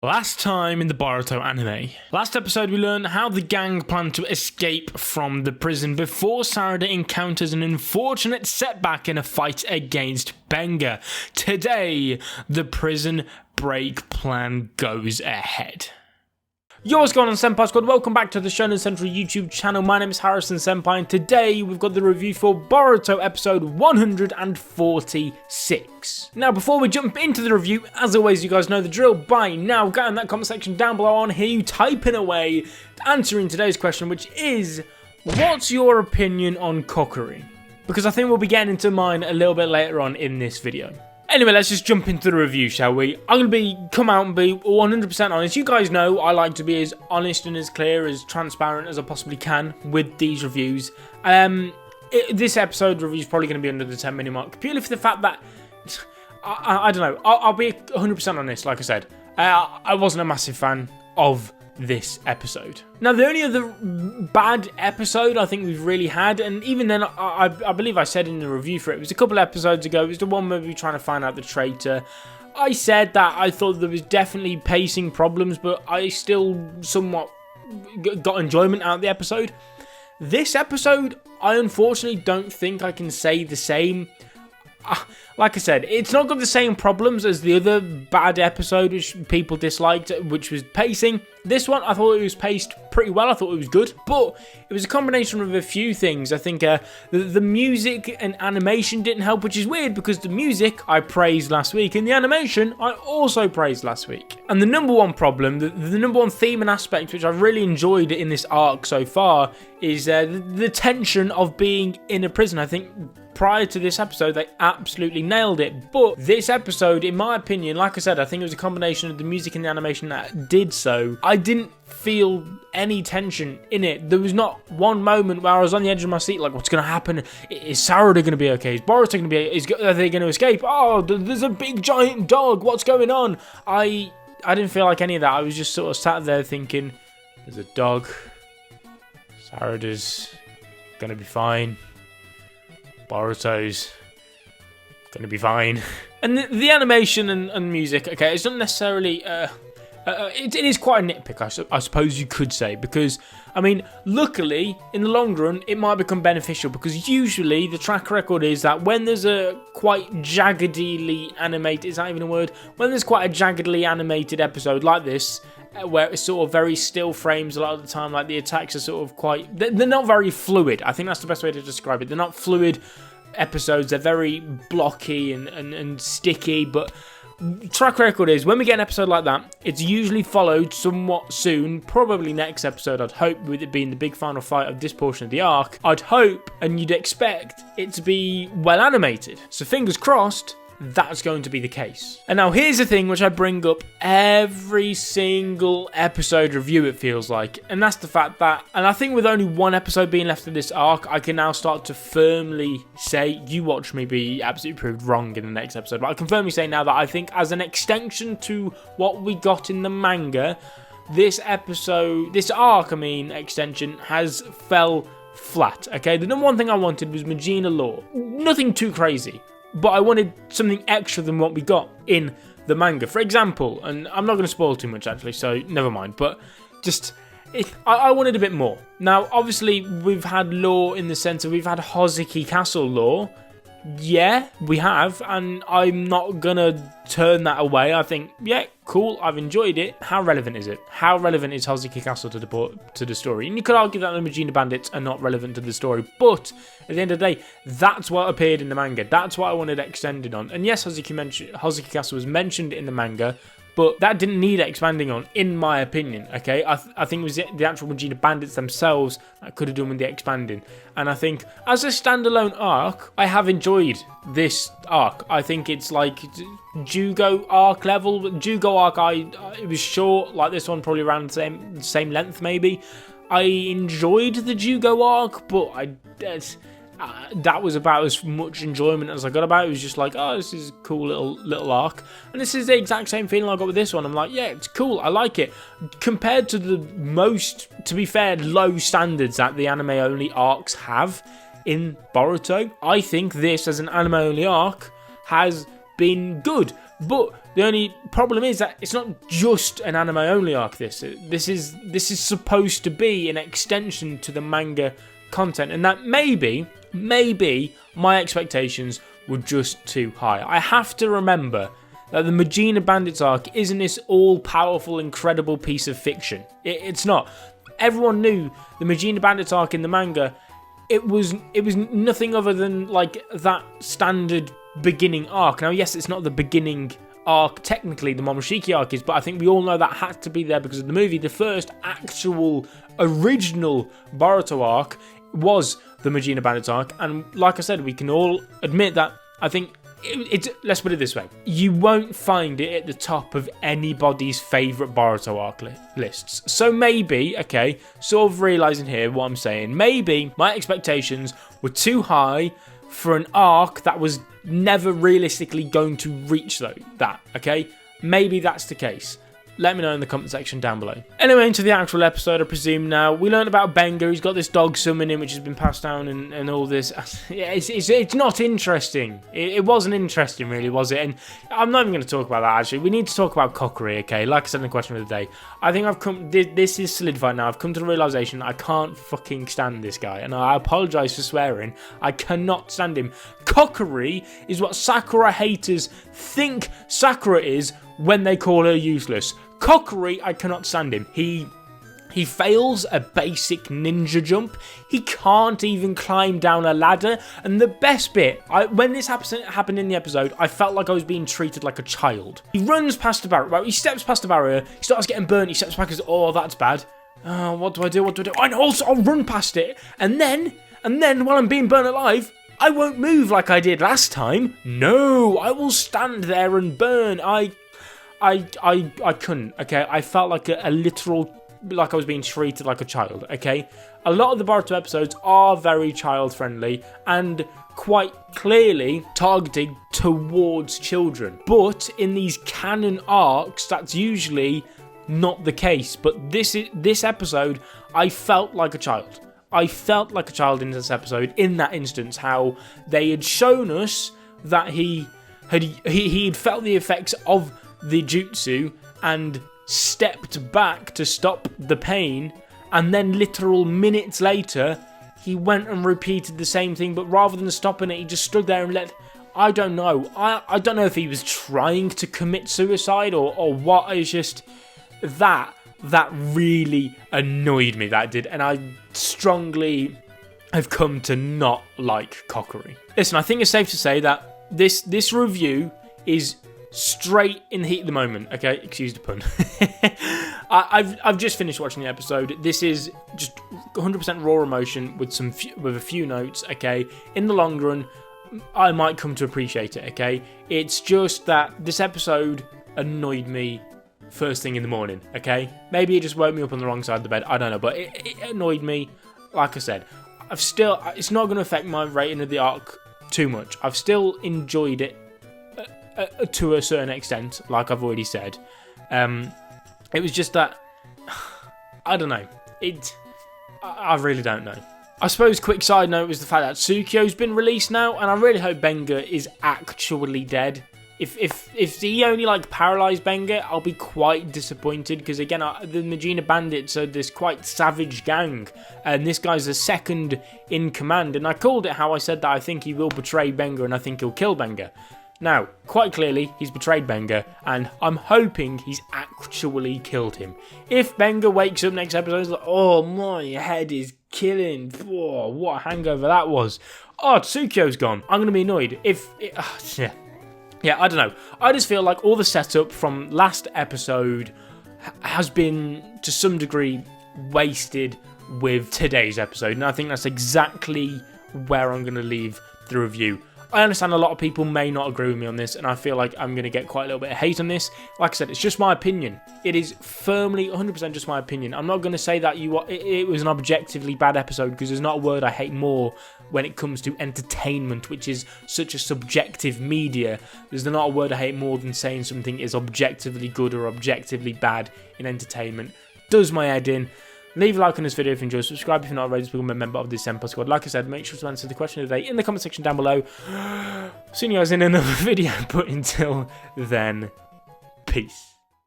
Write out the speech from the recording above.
Last time in the Boruto anime. Last episode we learned how the gang plan to escape from the prison before Sarada encounters an unfortunate setback in a fight against Benga. Today, the prison break plan goes ahead. Yo, what's going on, Senpai Squad? Welcome back to the Shonen Central YouTube channel. My name is Harrison Senpai, and today we've got the review for Boruto episode 146. Now, before we jump into the review, as always, you guys know the drill by now. Get in that comment section down below. I want to hear you typing away, answering today's question, which is, what's your opinion on Kokiri? Because I think we'll be getting into mine a little bit later on in this video. Anyway, let's just jump into the review, shall we? I'm going to come out and be 100% honest. You guys know I like to be as honest and as clear, as transparent as I possibly can with these reviews. This episode review is probably going to be under the 10-minute mark, purely for the fact that, I don't know, I'll be 100% honest, like I said. I wasn't a massive fan of this episode. Now, the only other bad episode I think we've really had, and even then I believe I said in the review for it, was a couple episodes ago, it was the one where we were trying to find out the traitor. I said that I thought there was definitely pacing problems, but I still somewhat got enjoyment out of the episode. This episode, I unfortunately don't think I can say the same. Like I said, it's not got the same problems as the other bad episode which people disliked, which was pacing. This one, I thought it was paced pretty well. I thought it was good, but it was a combination of a few things. I think the music and animation didn't help, which is weird because the music I praised last week and the animation I also praised last week. And the number one problem, the number one theme and aspect which I've really enjoyed in this arc so far is the tension of being in a prison. I think prior to this episode, they absolutely nailed it. But this episode, in my opinion, like I said, I think it was a combination of the music and the animation that did so. I didn't feel any tension in it. There was not one moment where I was on the edge of my seat, like, what's going to happen? Is Sarada going to be okay? Is Boruto going to be? Are they going to escape? Oh, there's a big giant dog. What's going on? I didn't feel like any of that. I was just sort of sat there thinking, there's a dog. Sarada's going to be fine. Boruto's going to be fine. And the animation and music, okay, it's not necessarily, it is quite a nitpick, I suppose you could say, because, I mean, luckily, in the long run, it might become beneficial, because usually the track record is that when there's a quite jaggedly animated, is that even a word? When there's quite a jaggedly animated episode like this, where it's sort of very still frames a lot of the time, like the attacks are sort of quite, they're not very fluid. I think that's the best way to describe it. They're not fluid episodes, they're very blocky and sticky, but track record is when we get an episode like that, it's usually followed somewhat soon, probably next episode, I'd hope, with it being the big final fight of this portion of the arc. I'd hope and you'd expect it to be well animated. So fingers crossed, that's going to be the case. And now here's the thing which I bring up every single episode review, it feels like, and that's the fact that, and I think with only one episode being left of this arc, I can now start to firmly say, you watch me be absolutely proved wrong in the next episode, but I can firmly say now that I think as an extension to what we got in the manga, this arc, extension has fell flat, okay? The number one thing I wanted was Mujina lore. Nothing too crazy, but I wanted something extra than what we got in the manga. For example, and I'm not going to spoil too much actually, so never mind, but just, I wanted a bit more. Now, obviously, we've had lore in the sense of we've had Hozuki Castle lore. Yeah, we have, and I'm not going to turn that away. I think, yeah, cool, I've enjoyed it. How relevant is it? How relevant is Hozuki Castle to the story? And you could argue that the Mujina Bandits are not relevant to the story, but at the end of the day, that's what appeared in the manga. That's what I wanted extended on. And yes, Hozuki Castle was mentioned in the manga, but that didn't need expanding on, in my opinion, okay? I think it was the actual Mujina Bandits themselves that could have done with the expanding. And I think, as a standalone arc, I have enjoyed this arc. I think it's like Jugo arc level. Jugo arc, it was short, like this one, probably around the same length, maybe. I enjoyed the Jugo arc, but that was about as much enjoyment as I got about it. It was just like, oh, this is a cool little arc. And this is the exact same feeling I got with this one. I'm like, yeah, it's cool, I like it. Compared to the most, to be fair, low standards that the anime-only arcs have in Boruto, I think this, as an anime-only arc, has been good. But The only problem is that it's not just an anime only arc. This is supposed to be an extension to the manga content, and that maybe my expectations were just too high. I have to remember that the Mujina Bandits arc isn't this all-powerful, incredible piece of fiction. It's not. Everyone knew the Mujina Bandits arc in the manga. It was nothing other than like that standard beginning arc. Now, yes, it's not the beginning arc technically, the Momoshiki arc is, but I think we all know that had to be there because of the movie. The first actual original Boruto arc was the Mujina Bandits arc, and like I said, we can all admit that. I think it's let's put it this way: you won't find it at the top of anybody's favourite Boruto arc lists. So maybe, okay, sort of realising here what I'm saying, maybe my expectations were too high for an arc that was never realistically going to reach that, okay? Maybe that's the case. Let me know in the comment section down below. Anyway, into the actual episode, I presume now. We learned about Benga. He's got this dog summoning, which has been passed down and all this. Yeah, it's not interesting. It wasn't interesting, really, was it? And I'm not even going to talk about that, actually. We need to talk about Kokiri, okay? Like I said in the question of the day. I think this is solidified now. I've come to the realisation I can't fucking stand this guy. And I apologise for swearing. I cannot stand him. Kokiri is what Sakura haters think Sakura is when they call her useless. Kokiri, I cannot stand him. He fails a basic ninja jump. He can't even climb down a ladder. And the best bit, when this happened in the episode, I felt like I was being treated like a child. He runs past the barrier. Well, he steps past the barrier. He starts getting burnt. He steps back and says, oh, that's bad. What do I do? And also, I'll run past it. And then, while I'm being burnt alive, I won't move like I did last time. No, I will stand there and burn. I couldn't, okay? I felt like a literal, like I was being treated like a child, okay? A lot of the Boruto episodes are very child-friendly and quite clearly targeted towards children. But in these canon arcs, that's usually not the case. But this episode, I felt like a child. I felt like a child in this episode, in that instance, how they had shown us that he had felt the effects of the jutsu and stepped back to stop the pain, and then literal minutes later he went and repeated the same thing, but rather than stopping it, he just stood there and I don't know. I don't know if he was trying to commit suicide or what. It's just that really annoyed me, that did, and I strongly have come to not like Kokiri. Listen, I think it's safe to say that this review is straight in the heat of the moment, okay? Excuse the pun. I've just finished watching the episode. This is just 100% raw emotion with a few notes, okay? In the long run, I might come to appreciate it, okay? It's just that this episode annoyed me first thing in the morning, okay? Maybe it just woke me up on the wrong side of the bed, I don't know, but it annoyed me. Like I said, it's not going to affect my rating of the arc too much. I've still enjoyed it to a certain extent, like I've already said. It was just that, I don't know, I really don't know. I suppose quick side note was the fact that Tsukio's been released now, and I really hope Benga is actually dead. If he only like paralysed Benga, I'll be quite disappointed, because again, the Mujina Bandits are this quite savage gang, and this guy's the second in command, and I called it how I said that I think he will betray Benga and I think he'll kill Benga. Now, quite clearly, he's betrayed Benga, and I'm hoping he's actually killed him. If Benga wakes up next episode, it's like, oh, my head is killing. Oh, what a hangover that was. Oh, Tsukio's gone. I'm going to be annoyed. Yeah, I don't know. I just feel like all the setup from last episode has been, to some degree, wasted with today's episode, and I think that's exactly where I'm going to leave the review. I understand a lot of people may not agree with me on this, and I feel like I'm going to get quite a little bit of hate on this. Like I said, it's just my opinion. It is firmly 100% just my opinion. I'm not going to say that it was an objectively bad episode, because there's not a word I hate more when it comes to entertainment, which is such a subjective media. There's not a word I hate more than saying something is objectively good or objectively bad in entertainment. Does my head in. Leave a like on this video if you enjoyed. Subscribe if you're not already to become a member of this Senpai Squad. Like I said, make sure to answer the question of the day in the comment section down below. See you guys in another video, but until then, Peace.